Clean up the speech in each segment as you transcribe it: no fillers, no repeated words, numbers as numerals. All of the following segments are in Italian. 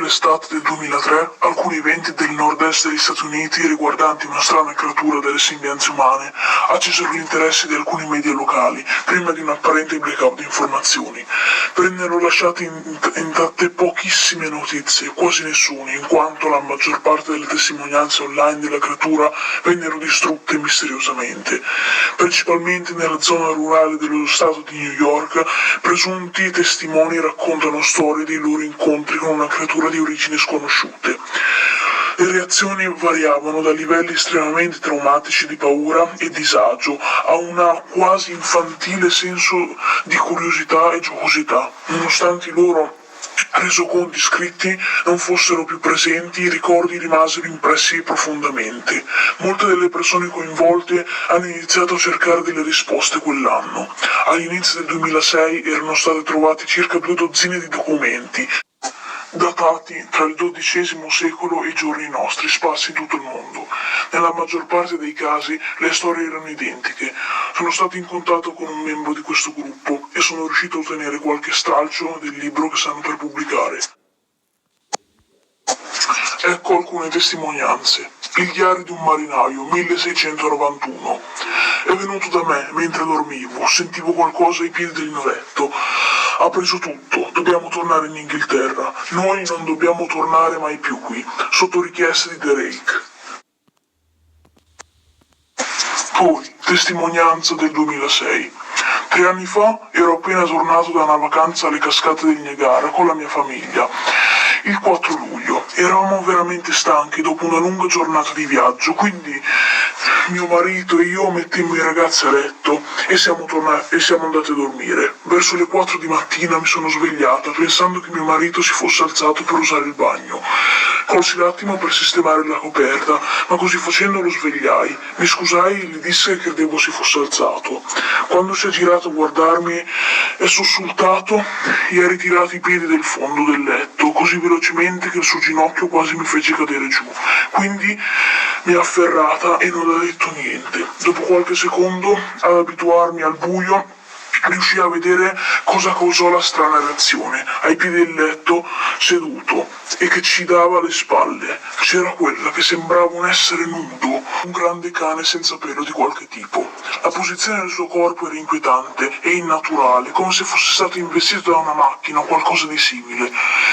l'estate del 2003, alcuni eventi del nord-est degli Stati Uniti riguardanti una strana creatura delle sembianze umane accesero l'interesse di alcuni media locali prima di un apparente blackout di informazioni. Vennero lasciate intatte pochissime notizie, quasi nessune, in quanto la maggior parte delle testimonianze online della creatura vennero distrutte misteriosamente. Principalmente nella zona rurale dello stato di New York, presunti testimoni raccontano storie dei loro incontri con una creatura di origini sconosciute. Le reazioni variavano da livelli estremamente traumatici di paura e disagio a una quasi infantile senso di curiosità e giocosità. Nonostante i loro resoconti scritti non fossero più presenti, i ricordi rimasero impressi profondamente. Molte delle persone coinvolte hanno iniziato a cercare delle risposte quell'anno. All'inizio del 2006 erano state trovate circa 2 dozzine di documenti datati tra il XII secolo e i giorni nostri, sparsi in tutto il mondo. Nella maggior parte dei casi le storie erano identiche. Sono stato in contatto con un membro di questo gruppo e sono riuscito a ottenere qualche stralcio del libro che stanno per pubblicare. Ecco alcune testimonianze. Il diario di un marinaio, 1691. È venuto da me mentre dormivo, sentivo qualcosa ai piedi del mio letto. Ha preso tutto, dobbiamo tornare in Inghilterra. Noi non dobbiamo tornare mai più qui, sotto richiesta di Drake. Poi, testimonianza del 2006. 3 anni fa ero appena tornato da una vacanza alle cascate del Niagara con la mia famiglia. Il 4 luglio eravamo veramente stanchi dopo una lunga giornata di viaggio, quindi mio marito e io mettemmo i ragazzi a letto e siamo andati a dormire. Verso le 4 di mattina mi sono svegliata pensando che mio marito si fosse alzato per usare il bagno. Colsi l'attimo per sistemare la coperta, ma così facendo lo svegliai. Mi scusai e gli disse che credevo si fosse alzato. Quando si è girato a guardarmi e sussultato, gli ha ritirato i piedi dal fondo del letto, così velocemente che il suo ginocchio quasi mi fece cadere giù. Quindi mi ha afferrata e non ha detto niente. Dopo qualche secondo, ad abituarmi al buio, riuscii a vedere cosa causò la strana reazione. Ai piedi del letto, seduto, e che ci dava alle spalle, c'era quella che sembrava un essere nudo, un grande cane senza pelo di qualche tipo. La posizione del suo corpo era inquietante e innaturale, come se fosse stato investito da una macchina o qualcosa di simile.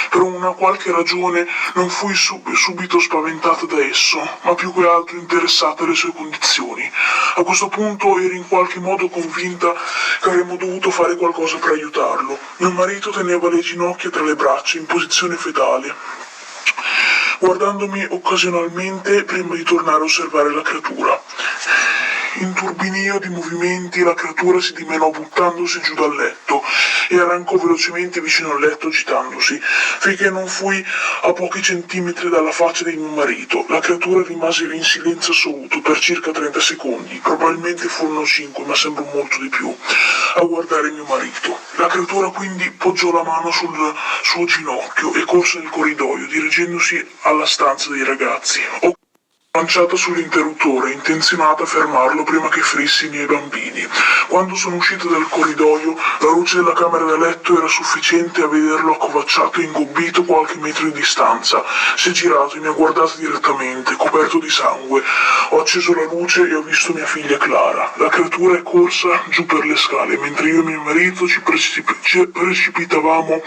Per una qualche ragione non fui subito spaventata da esso, ma più che altro interessata alle sue condizioni. A questo punto ero in qualche modo convinta che avremmo dovuto fare qualcosa per aiutarlo. Mio marito teneva le ginocchia tra le braccia in posizione fetale, guardandomi occasionalmente prima di tornare a osservare la creatura. In turbinio di movimenti la creatura si dimenò buttandosi giù dal letto e arrancò velocemente vicino al letto agitandosi, finché non fui a pochi centimetri dalla faccia di mio marito. La creatura rimase in silenzio assoluto per circa 30 secondi, probabilmente furono 5, ma sembra molto di più, a guardare mio marito. La creatura quindi poggiò la mano sul suo ginocchio e corse nel corridoio, dirigendosi alla stanza dei ragazzi. Lanciata sull'interruttore, intenzionata a fermarlo prima che ferissi i miei bambini. Quando sono uscito dal corridoio, la luce della camera da letto era sufficiente a vederlo accovacciato e ingobbito qualche metro di distanza. Si è girato e mi ha guardato direttamente, coperto di sangue. Ho acceso la luce e ho visto mia figlia Clara. La creatura è corsa giù per le scale, mentre io e mio marito ci precipitavamo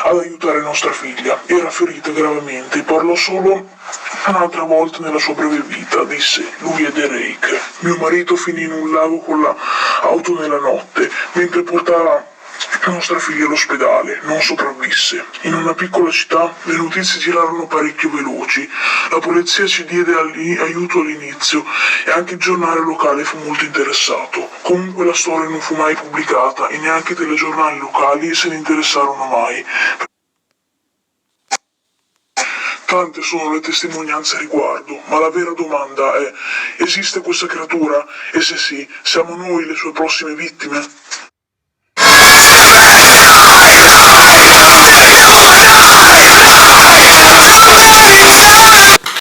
ad aiutare nostra figlia. Era ferita gravemente, parlò solo un'altra volta nella sua breve vita, disse. Lui è Derek. Mio marito finì in un lago con l'auto nella notte, mentre portava nostra figlia all'ospedale. Non sopravvisse. In una piccola città le notizie girarono parecchio veloci. La polizia ci diede aiuto all'inizio e anche il giornale locale fu molto interessato. Comunque la storia non fu mai pubblicata e neanche i telegiornali locali se ne interessarono mai. Tante sono le testimonianze a riguardo, ma la vera domanda è: esiste questa creatura? E se sì, siamo noi le sue prossime vittime?